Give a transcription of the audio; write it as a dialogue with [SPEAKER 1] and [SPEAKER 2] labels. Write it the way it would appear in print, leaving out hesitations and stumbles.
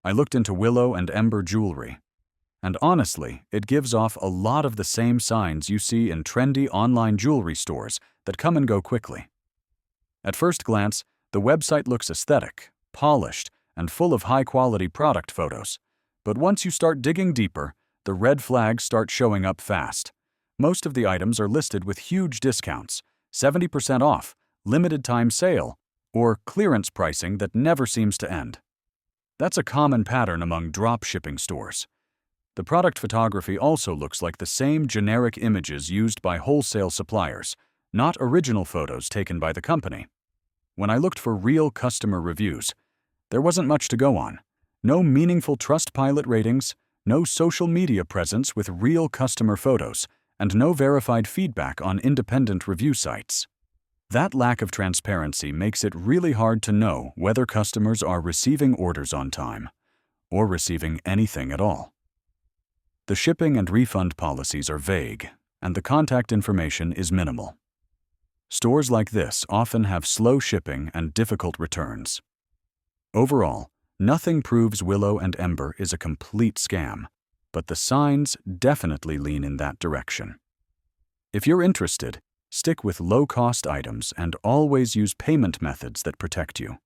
[SPEAKER 1] I looked into Willow and Ember Jewelry. And honestly, it gives off a lot of the same signs you see in trendy online jewelry stores that come and go quickly. At first glance, the website looks aesthetic, polished, and full of high-quality product photos. But once you start digging deeper, the red flags start showing up fast. Most of the items are listed with huge discounts, 70% off, limited time sale, or clearance pricing that never seems to end. That's a common pattern among drop shipping stores. The product photography also looks like the same generic images used by wholesale suppliers, not original photos taken by the company. When I looked for real customer reviews, there wasn't much to go on. No meaningful Trustpilot ratings, no social media presence with real customer photos, and no verified feedback on independent review sites. That lack of transparency makes it really hard to know whether customers are receiving orders on time or receiving anything at all. The shipping and refund policies are vague, and the contact information is minimal. Stores like this often have slow shipping and difficult returns. Overall, nothing proves Willow and Ember is a complete scam, but the signs definitely lean in that direction. If you're interested, stick with low-cost items and always use payment methods that protect you.